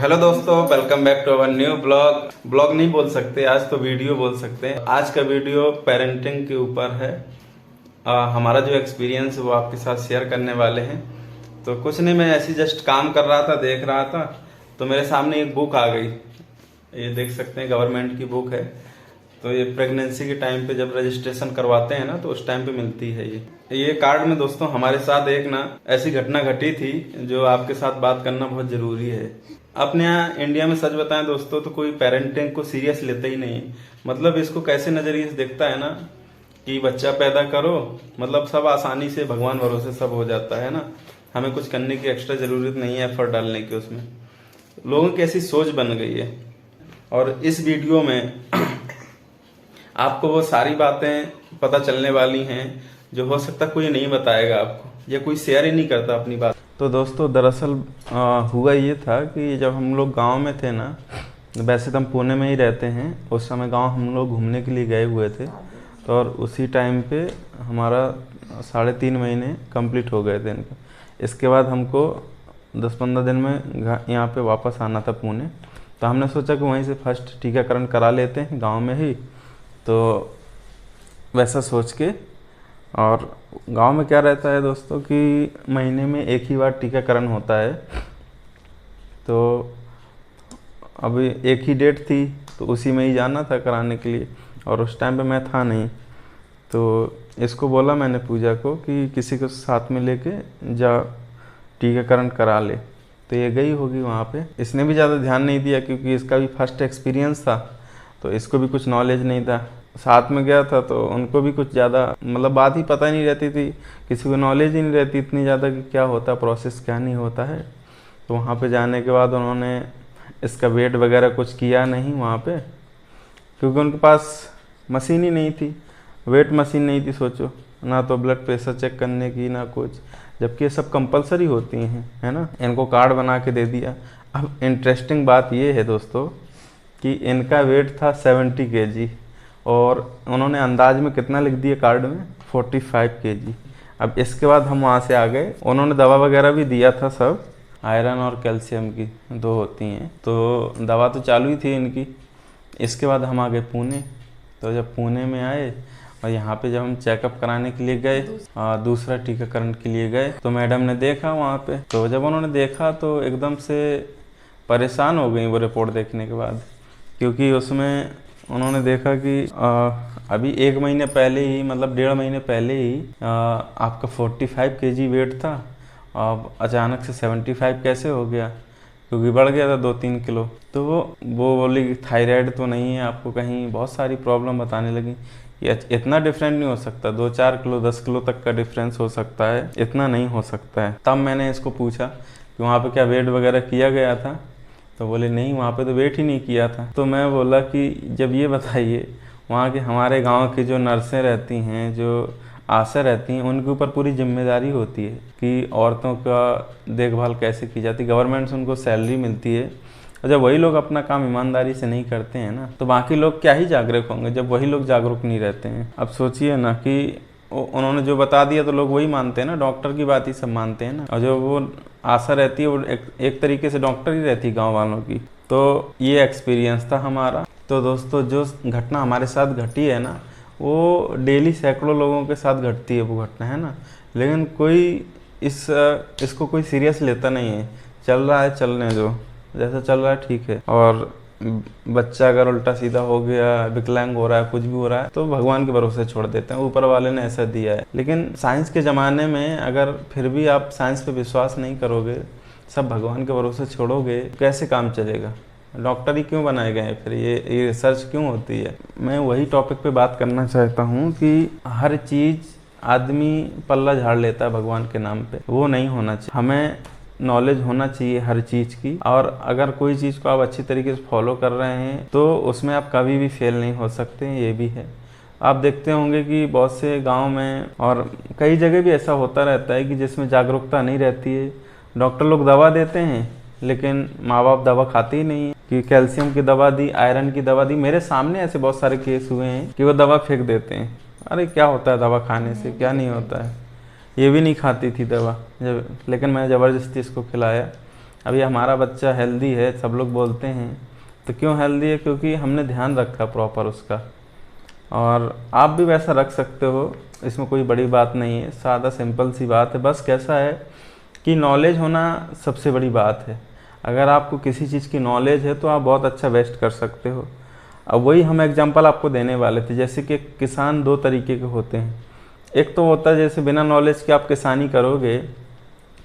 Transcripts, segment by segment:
Hello दोस्तों, welcome back to our new blog नहीं बोल सकते, आज तो वीडियो बोल सकते हैं। आज का वीडियो पेरेंटिंग के ऊपर है। हमारा जो एक्सपीरियंस वो आपके साथ शेयर करने वाले हैं। तो कुछ नहीं, मैं ऐसे जस्ट काम कर रहा था, देख रहा था, तो मेरे सामने एक बुक आ गई। ये देख सकते हैं, गवर्नमेंट की बुक है। तो ये प्रेगनेंसी के टाइम पे जब रजिस्ट्रेशन करवाते हैं ना, तो उस टाइम पे मिलती है ये कार्ड में। दोस्तों, हमारे साथ एक ना ऐसी घटना घटी थी जो आपके साथ बात करना बहुत जरूरी है। अपने यहाँ इंडिया में सच बताएं दोस्तों, तो कोई पेरेंटिंग को सीरियस लेता ही नहीं। मतलब इसको कैसे नजरिए से देखता है ना कि बच्चा पैदा करो, मतलब सब आसानी से भगवान भरोसे सब हो जाता है ना, हमें कुछ करने की एक्स्ट्रा जरूरत नहीं है, एफर्ट डालने की। उसमें लोगों की ऐसी सोच बन गई है। और इस वीडियो में आपको वो सारी बातें पता चलने वाली हैं जो हो सकता कोई नहीं बताएगा आपको, या कोई शेयर ही नहीं करता अपनी बात। तो दोस्तों, दरअसल हुआ ये था कि जब हम लोग गांव में थे ना, वैसे तो हम पुणे में ही रहते हैं, उस समय गांव हम लोग घूमने के लिए गए हुए थे। तो और उसी टाइम पे हमारा 3.5 महीने कंप्लीट हो गए थे इनका। इसके बाद हमको 10-15 दिन में यहाँ पे वापस आना था पुणे। तो हमने सोचा कि वहीं से फर्स्ट टीकाकरण करा लेते हैं गांव में ही। तो वैसा सोच के, और गांव में क्या रहता है दोस्तों कि महीने में एक ही बार टीकाकरण होता है। तो अभी एक ही डेट थी, तो उसी में ही जाना था कराने के लिए, और उस टाइम पे मैं था नहीं। तो इसको बोला मैंने पूजा को कि किसी को साथ में लेके जा, टीकाकरण करा ले। तो ये गई होगी वहाँ पे। इसने भी ज़्यादा ध्यान नहीं दिया क्योंकि इसका भी फर्स्ट एक्सपीरियंस था, तो इसको भी कुछ नॉलेज नहीं था। साथ में गया था तो उनको भी कुछ ज़्यादा मतलब बात ही पता नहीं रहती थी, किसी को नॉलेज ही नहीं रहती इतनी ज़्यादा कि क्या होता है, प्रोसेस क्या नहीं होता है। तो वहाँ पे जाने के बाद उन्होंने इसका वेट वगैरह कुछ किया नहीं वहाँ पे, क्योंकि उनके पास मशीन ही नहीं थी, वेट मशीन नहीं थी। सोचो ना, तो ब्लड प्रेशर चेक करने की ना कुछ, जबकि ये सब कंपलसरी होती हैं, है ना। इनको कार्ड बना के दे दिया। अब इंटरेस्टिंग बात ये है दोस्तों कि इनका वेट था 70 kg, और उन्होंने अंदाज में कितना लिख दिया कार्ड में, 45 kg। अब इसके बाद हम वहाँ से आ गए, उन्होंने दवा वगैरह भी दिया था, सब आयरन और कैल्शियम की 2 होती हैं, तो दवा तो चालू ही थी इनकी। इसके बाद हम आ गए पुणे। तो जब पुणे में आए और यहाँ पे जब हम चेकअप कराने के लिए गए, दूसरा टीकाकरण के लिए गए, तो मैडम ने देखा वहाँ पे। तो जब उन्होंने देखा तो एकदम से परेशान हो गई वो रिपोर्ट देखने के बाद, क्योंकि उसमें उन्होंने देखा कि अभी 1 महीने पहले ही, मतलब 1.5 महीने पहले ही आपका 45 kg वेट था, अब अचानक से 75 कैसे हो गया, क्योंकि बढ़ गया था 2-3 किलो। तो वो बोली कि थायराइड तो नहीं है आपको, कहीं बहुत सारी प्रॉब्लम बताने लगी कि इतना डिफरेंट नहीं हो सकता, 2-4 किलो 10 किलो तक का डिफरेंस हो सकता है, इतना नहीं हो सकता है। तब मैंने इसको पूछा कि वहाँ पे क्या वेट वगैरह किया गया था, तो बोले नहीं, वहाँ पे तो वेट ही नहीं किया था। तो मैं बोला कि जब ये बताइए, वहाँ के हमारे गांव की जो नर्सें रहती हैं, जो आशा रहती हैं, उनके ऊपर पूरी जिम्मेदारी होती है कि औरतों का देखभाल कैसे की जाती है, गवर्नमेंट से उनको सैलरी मिलती है। और जब वही लोग अपना काम ईमानदारी से नहीं करते हैं ना, तो बाकी लोग क्या ही जागरूक होंगे जब वही लोग जागरूक नहीं रहते हैं। अब सोचिए ना कि उन्होंने जो बता दिया तो लोग वही मानते हैं ना, डॉक्टर की बात ही सब मानते हैं ना। और जो वो आशा रहती है वो एक तरीके से डॉक्टर ही रहती है गांव वालों की। तो ये एक्सपीरियंस था हमारा। तो दोस्तों, जो घटना हमारे साथ घटी है ना, वो डेली सैकड़ों लोगों के साथ घटती है वो घटना, है ना। लेकिन कोई इसको कोई सीरियस लेता नहीं है। चल रहा है, चलने दो, जैसा चल रहा है ठीक है। और बच्चा अगर उल्टा सीधा हो गया, विकलांग हो रहा है, कुछ भी हो रहा है, तो भगवान के भरोसे छोड़ देते हैं, ऊपर वाले ने ऐसा दिया है। लेकिन साइंस के ज़माने में अगर फिर भी आप साइंस पे विश्वास नहीं करोगे, सब भगवान के भरोसे छोड़ोगे, कैसे काम चलेगा। डॉक्टर ही क्यों बनाए गए फिर, ये रिसर्च क्यों होती है। मैं वही टॉपिक पे बात करना चाहता हूँ कि हर चीज़ आदमी पल्ला झाड़ लेता है भगवान के नाम पे, वो नहीं होना चाहिए। हमें नॉलेज होना चाहिए हर चीज़ की, और अगर कोई चीज़ को आप अच्छी तरीके से फॉलो कर रहे हैं तो उसमें आप कभी भी फेल नहीं हो सकते, ये भी है। आप देखते होंगे कि बहुत से गांव में और कई जगह भी ऐसा होता रहता है कि जिसमें जागरूकता नहीं रहती है। डॉक्टर लोग दवा देते हैं, लेकिन माँ बाप दवा खाते ही नहीं है। कि कैल्शियम की दवा दी, आयरन की दवा दी, मेरे सामने ऐसे बहुत सारे केस हुए हैं कि वो दवा फेंक देते हैं। अरे क्या होता है दवा खाने से, क्या नहीं होता है। ये भी नहीं खाती थी दवा, लेकिन मैं ज़बरदस्ती इसको खिलाया। अभी हमारा बच्चा हेल्दी है, सब लोग बोलते हैं, तो क्यों हेल्दी है? क्योंकि हमने ध्यान रखा प्रॉपर उसका। और आप भी वैसा रख सकते हो, इसमें कोई बड़ी बात नहीं है, सादा सिंपल सी बात है। बस कैसा है कि नॉलेज होना सबसे बड़ी बात है। अगर आपको किसी चीज़ की नॉलेज है तो आप बहुत अच्छा बेस्ट कर सकते हो। अब वही हम एग्जांपल आपको देने वाले थे, जैसे कि किसान दो तरीके के होते हैं। एक तो होता है जैसे बिना नॉलेज के आप किसानी करोगे,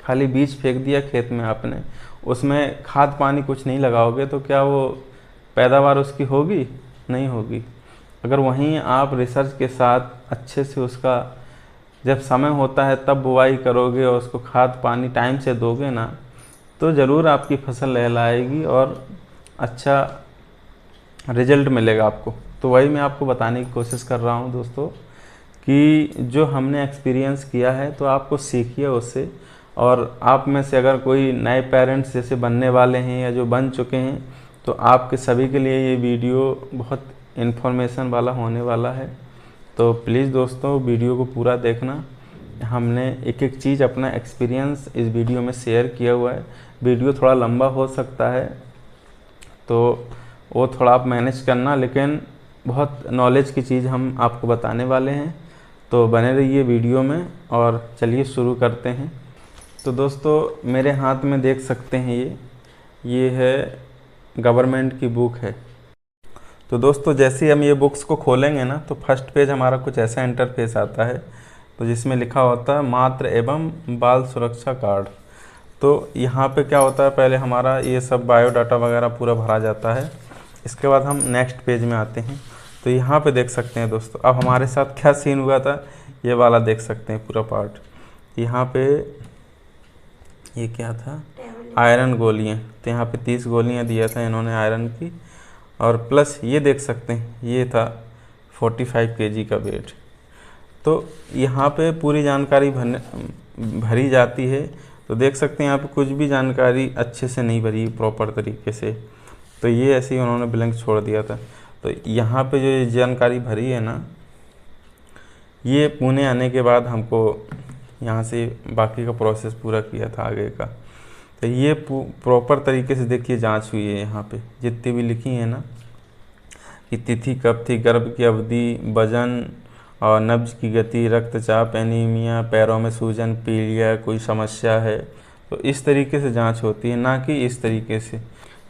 खाली बीज फेंक दिया खेत में आपने, उसमें खाद पानी कुछ नहीं लगाओगे, तो क्या वो पैदावार उसकी होगी? नहीं होगी। अगर वहीं आप रिसर्च के साथ अच्छे से उसका जब समय होता है तब बुवाई करोगे और उसको खाद पानी टाइम से दोगे ना, तो ज़रूर आपकी फसल लहलहाएगी और अच्छा रिजल्ट मिलेगा आपको। तो वही मैं आपको बताने की कोशिश कर रहा हूँ दोस्तों, कि जो हमने एक्सपीरियंस किया है तो आपको सीखिए उससे। और आप में से अगर कोई नए पेरेंट्स जैसे बनने वाले हैं या जो बन चुके हैं, तो आपके सभी के लिए ये वीडियो बहुत इन्फॉर्मेशन वाला होने वाला है। तो प्लीज़ दोस्तों वीडियो को पूरा देखना। हमने एक एक चीज़ अपना एक्सपीरियंस इस वीडियो में शेयर किया हुआ है। वीडियो थोड़ा लंबा हो सकता है, तो वो थोड़ा आप मैनेज करना, लेकिन बहुत नॉलेज की चीज़ हम आपको बताने वाले हैं। तो बने रहिए वीडियो में और चलिए शुरू करते हैं। तो दोस्तों मेरे हाथ में देख सकते हैं ये है गवर्नमेंट की बुक है। तो दोस्तों जैसे ही हम ये बुक्स को खोलेंगे ना, तो फर्स्ट पेज हमारा कुछ ऐसा इंटरफेस आता है, तो जिसमें लिखा होता है मातृ एवं बाल सुरक्षा कार्ड। तो यहाँ पे क्या होता है, पहले हमारा ये सब बायोडाटा वगैरह पूरा भरा जाता है। इसके बाद हम नेक्स्ट पेज में आते हैं। तो यहाँ पे देख सकते हैं दोस्तों, अब हमारे साथ क्या सीन हुआ था, ये वाला देख सकते हैं पूरा पार्ट। यहाँ पे ये क्या था, आयरन गोलियाँ। तो यहाँ पे 30 गोलियाँ दिया था इन्होंने आयरन की, और प्लस ये देख सकते हैं ये था 45 kg का वेट। तो यहाँ पे पूरी जानकारी भरी जाती है। तो देख सकते हैं यहाँ पे कुछ भी जानकारी अच्छे से नहीं भरी प्रॉपर तरीके से, तो ये ऐसे ही उन्होंने ब्लैंक छोड़ दिया था। तो यहाँ पे जो ये जानकारी भरी है ना, ये पुणे आने के बाद हमको यहाँ से बाकी का प्रोसेस पूरा किया था आगे का। तो ये प्रॉपर तरीके से देखिए जांच हुई है यहाँ पे, जितनी भी लिखी है ना कि तिथि कब थी, गर्भ की अवधि, वजन और नब्ज की गति, रक्तचाप, एनीमिया, पैरों में सूजन, पीलिया, कोई समस्या है, तो इस तरीके से जांच होती है, ना कि इस तरीके से।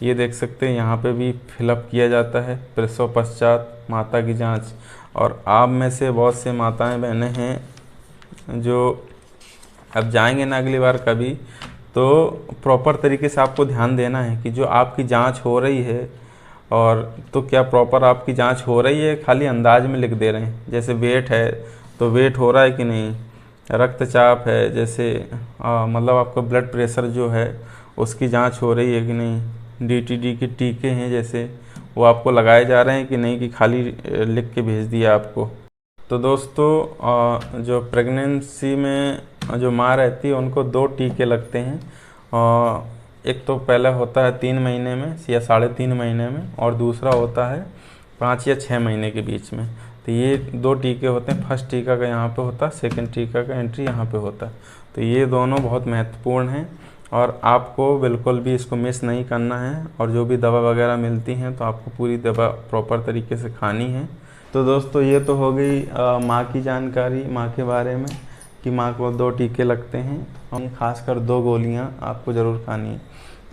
ये देख सकते हैं यहाँ पे भी फिलअप किया जाता है प्रसव पश्चात माता की जांच। और आप में से बहुत से माताएं बहनें हैं जो अब जाएंगे ना अगली बार कभी, तो प्रॉपर तरीके से आपको ध्यान देना है कि जो आपकी जांच हो रही है, और तो क्या प्रॉपर आपकी जांच हो रही है, खाली अंदाज में लिख दे रहे हैं। जैसे वेट है तो वेट हो रहा है कि नहीं, रक्तचाप है जैसे मतलब आपका ब्लड प्रेशर जो है उसकी जांच हो रही है कि नहीं, DTD के टीके हैं जैसे वो आपको लगाए जा रहे हैं कि नहीं, कि खाली लिख के भेज दिया आपको। तो दोस्तों जो प्रेगनेंसी में जो माँ रहती है उनको 2 टीके लगते हैं। एक तो पहला होता है 3 महीने में या 3.5 महीने में, और दूसरा होता है 5 या 6 महीने के बीच में। तो ये 2 टीके होते हैं। फर्स्ट टीका का यहाँ पे होता है, सेकंड टीका का एंट्री यहाँ पे होता है। तो ये दोनों बहुत महत्वपूर्ण हैं और आपको बिल्कुल भी इसको मिस नहीं करना है। और जो भी दवा वगैरह मिलती हैं तो आपको पूरी दवा प्रॉपर तरीके से खानी है। तो दोस्तों ये तो हो गई माँ की जानकारी, माँ के बारे में, कि माँ को 2 टीके लगते हैं। हम खासकर 2 गोलियाँ आपको ज़रूर खानी है,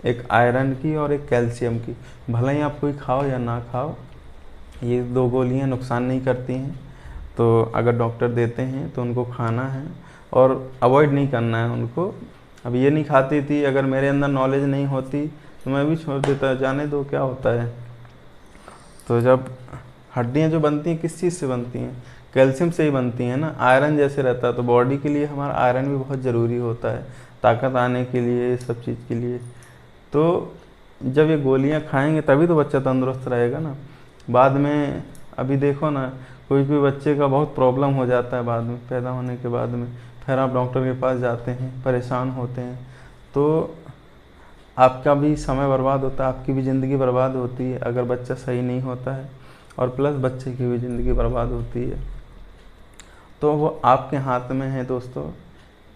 एक आयरन की और एक कैल्शियम की। भले ही आप कोई खाओ या ना खाओ, ये 2 गोलियाँ नुकसान नहीं करती हैं। तो अगर डॉक्टर देते हैं तो उनको खाना है और अवॉइड नहीं करना है उनको। अब ये नहीं खाती थी, अगर मेरे अंदर नॉलेज नहीं होती तो मैं भी छोड़ देता, जाने दो क्या होता है। तो जब हड्डियाँ जो बनती हैं किस चीज़ से बनती हैं, कैल्शियम से ही बनती हैं ना। आयरन जैसे रहता है तो बॉडी के लिए हमारा आयरन भी बहुत ज़रूरी होता है, ताकत आने के लिए, सब चीज़ के लिए। तो जब ये गोलियां खाएंगे तभी तो बच्चा तंदुरुस्त रहेगा ना। बाद में अभी देखो ना, कोई बच्चे का बहुत प्रॉब्लम हो जाता है बाद में, पैदा होने के बाद में, फिर आप डॉक्टर के पास जाते हैं, परेशान होते हैं, तो आपका भी समय बर्बाद होता है, आपकी भी ज़िंदगी बर्बाद होती है अगर बच्चा सही नहीं होता है, और प्लस बच्चे की भी ज़िंदगी बर्बाद होती है। तो वो आपके हाथ में है दोस्तों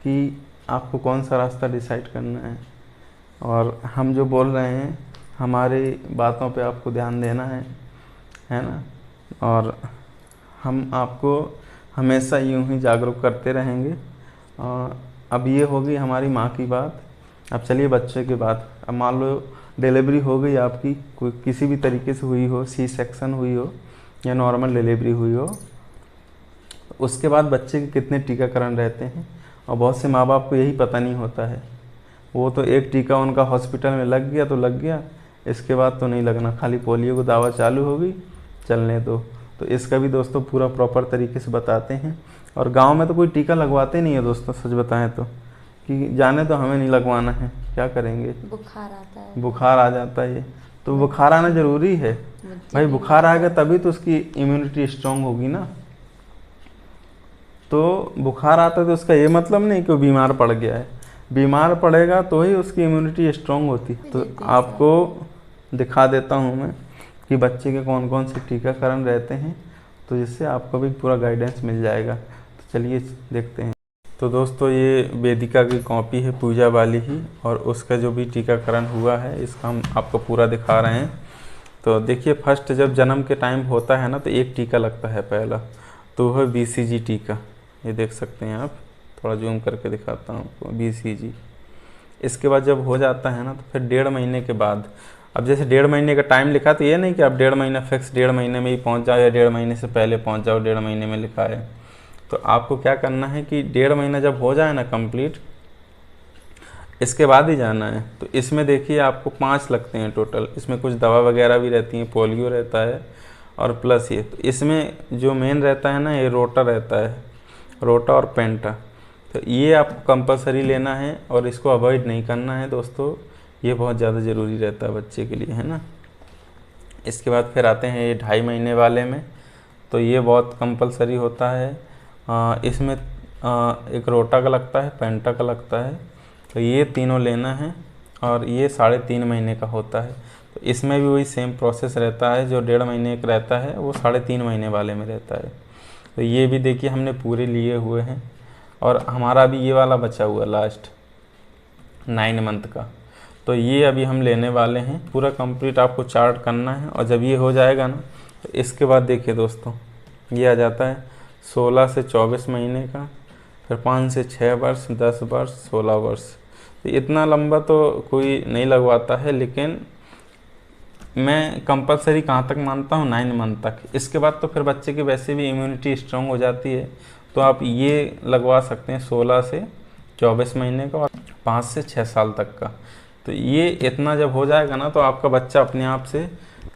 कि आपको कौन सा रास्ता डिसाइड करना है। और हम जो बोल रहे हैं हमारी बातों पे आपको ध्यान देना है ना। और हम आपको हमेशा यूं ही जागरूक करते रहेंगे। अब ये होगी हमारी माँ की बात। अब चलिए बच्चे की बात। अब मान लो डिलीवरी हो गई आपकी, कोई किसी भी तरीके से हुई हो, सी सेक्शन हुई हो या नॉर्मल डिलीवरी हुई हो, उसके बाद बच्चे के कितने टीकाकरण रहते हैं और बहुत से माँ बाप को यही पता नहीं होता है। वो तो एक टीका उनका हॉस्पिटल में लग गया तो लग गया, इसके बाद तो नहीं लगना, खाली पोलियो को दवा चालू होगी चलने दो। तो इसका भी दोस्तों पूरा प्रॉपर तरीके से बताते हैं। और गांव में तो कोई टीका लगवाते नहीं है दोस्तों, सच बताएं तो, कि जाने तो हमें नहीं लगवाना है, क्या करेंगे, बुखार आता है, बुखार आ जाता है। तो बुखार आना ज़रूरी है भाई, बुखार आएगा तभी तो उसकी इम्यूनिटी स्ट्रांग होगी ना। तो बुखार आता है तो उसका ये मतलब नहीं कि वो बीमार पड़ गया है, बीमार पड़ेगा तो ही उसकी इम्यूनिटी स्ट्रांग होती। तो आपको दिखा देता हूँ मैं कि बच्चे के कौन कौन से टीकाकरण रहते हैं, तो जिससे आपको भी पूरा गाइडेंस मिल जाएगा। तो चलिए देखते हैं। तो दोस्तों ये वेदिका की कॉपी है, पूजा वाली ही, और उसका जो भी टीकाकरण हुआ है इसका हम आपको पूरा दिखा रहे हैं। तो देखिए फर्स्ट जब जन्म के टाइम होता है ना तो एक टीका लगता है पहला, तो वह BCG टीका, ये देख सकते हैं आप, थोड़ा जूम करके दिखाता हूँ आपको, BCG। इसके बाद जब हो जाता है ना तो फिर 1.5 महीने के बाद, अब जैसे 1.5 महीने का टाइम लिखा तो ये नहीं कि आप 1.5 महीना फिक्स 1.5 महीने में ही पहुंच जाओ या 1.5 महीने से पहले पहुंच जाओ, 1.5 महीने में लिखा है। तो आपको क्या करना है कि 1.5 महीना जब हो जाए ना कंप्लीट, इसके बाद ही जाना है। तो इसमें देखिए आपको 5 लगते हैं टोटल, इसमें कुछ दवा वगैरह भी रहती हैं, पोलियो रहता है और प्लस ये। तो इसमें जो मेन रहता है ना, ये रोटा रहता है, रोटा और पेंटा। तो ये आपको कंपलसरी लेना है और इसको अवॉइड नहीं करना है दोस्तों, ये बहुत ज़्यादा ज़रूरी रहता है बच्चे के लिए, है ना। इसके बाद फिर आते हैं ये 2.5 महीने वाले में, तो ये बहुत कंपलसरी होता है। इसमें एक रोटा का लगता है, पेंटा का लगता है, तो ये तीनों लेना है। और ये 3.5 महीने का होता है, तो इसमें भी वही सेम प्रोसेस रहता है, जो 1.5 महीने का रहता है वो 3.5 महीने वाले में रहता है। तो ये भी देखिए हमने पूरे लिए हुए हैं, और हमारा अभी ये वाला बचा हुआ लास्ट 9 मंथ का, तो ये अभी हम लेने वाले हैं। पूरा कंप्लीट आपको चार्ट करना है, और जब ये हो जाएगा ना तो इसके बाद देखिए दोस्तों ये आ जाता है 16 से 24 महीने का, फिर 5 से 6 वर्ष, 10 वर्ष, 16 वर्ष। तो इतना लंबा तो कोई नहीं लगवाता है, लेकिन मैं कंपलसरी कहाँ तक मानता हूँ, 9 मंथ तक। इसके बाद तो फिर बच्चे की वैसे भी इम्यूनिटी स्ट्रांग हो जाती है, तो आप ये लगवा सकते हैं 16 से 24 महीने का और 5 से 6 साल तक का। तो ये इतना जब हो जाएगा ना तो आपका बच्चा अपने आप से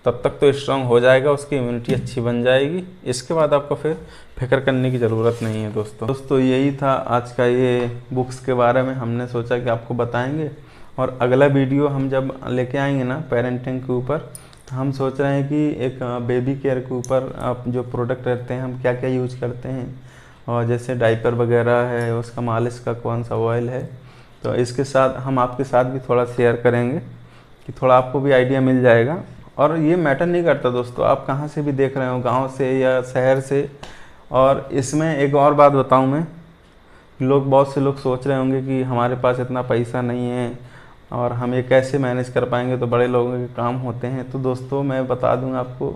तब तक तो स्ट्रांग हो जाएगा, उसकी इम्यूनिटी अच्छी बन जाएगी। इसके बाद आपको फिर फिक्र करने की ज़रूरत नहीं है दोस्तों यही था आज का ये बुक्स के बारे में, हमने सोचा कि आपको बताएंगे। और अगला वीडियो हम जब लेके आएंगे ना पेरेंटिंग के ऊपर, तो हम सोच रहे हैं कि एक बेबी केयर के ऊपर आप जो प्रोडक्ट रहते हैं हम क्या क्या यूज करते हैं, और जैसे डाइपर वगैरह है, उसका मालिश का कौन सा ऑयल है, तो इसके साथ हम आपके साथ भी थोड़ा शेयर करेंगे कि थोड़ा आपको भी आइडिया मिल जाएगा। और ये मैटर नहीं करता दोस्तों आप कहाँ से भी देख रहे हो, गांव से या शहर से। और इसमें एक और बात बताऊं मैं, बहुत से लोग सोच रहे होंगे कि हमारे पास इतना पैसा नहीं है और हम ये कैसे मैनेज कर पाएंगे, तो बड़े लोगों के काम होते हैं। तो दोस्तों मैं बता दूंगा आपको,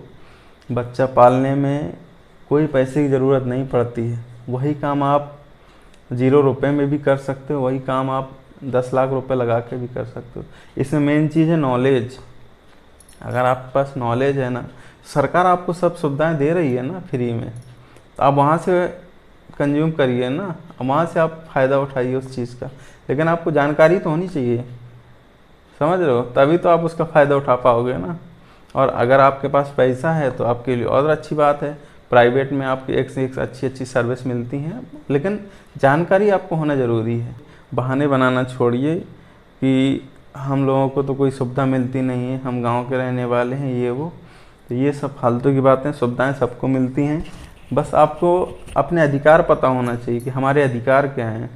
बच्चा पालने में कोई पैसे की ज़रूरत नहीं पड़ती है। वही काम आप 0 रुपये में भी कर सकते हो, वही काम आप 10 लाख रुपए लगा के भी कर सकते हो। इसमें मेन चीज़ है नॉलेज। अगर आपके पास नॉलेज है ना, सरकार आपको सब सुविधाएं दे रही है ना फ्री में, तो आप वहाँ से कंज्यूम करिए ना, वहाँ से आप फ़ायदा उठाइए उस चीज़ का। लेकिन आपको जानकारी तो होनी चाहिए, समझ रहे हो, तभी तो आप उसका फ़ायदा उठा पाओगे ना। और अगर आपके पास पैसा है तो आपके लिए और अच्छी बात है, प्राइवेट में आपको एक से एक अच्छी अच्छी सर्विस मिलती हैं, लेकिन जानकारी आपको होना ज़रूरी है। बहाने बनाना छोड़िए कि हम लोगों को तो कोई सुविधा मिलती नहीं है, हम गांव के रहने वाले हैं, ये वो, तो ये सब फालतू की बातें। सुविधाएं सबको मिलती हैं, बस आपको अपने अधिकार पता होना चाहिए कि हमारे अधिकार क्या हैं।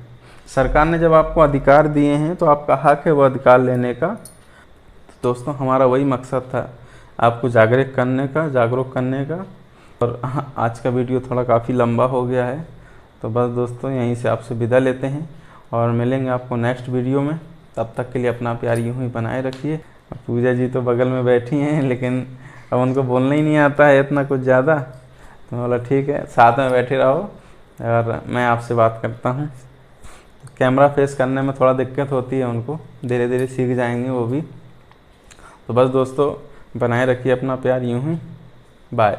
सरकार ने जब आपको अधिकार दिए हैं तो आपका हक है वो अधिकार लेने का। तो दोस्तों हमारा वही मकसद था, आपको जागरूक करने का। और आज का वीडियो थोड़ा काफ़ी लंबा हो गया है, तो बस दोस्तों यहीं से आपसे विदा लेते हैं और मिलेंगे आपको नेक्स्ट वीडियो में। तब तक के लिए अपना प्यार यूँ ही बनाए रखिए। पूजा जी तो बगल में बैठी हैं, लेकिन अब उनको बोलना ही नहीं आता है इतना कुछ ज़्यादा, तो बोला ठीक है साथ में बैठे रहो और मैं आपसे बात करता हूँ। कैमरा फेस करने में थोड़ा दिक्कत होती है उनको, धीरे धीरे सीख जाएंगे वो भी। तो बस दोस्तों, बनाए रखिए अपना प्यार यूँ ही। बाय।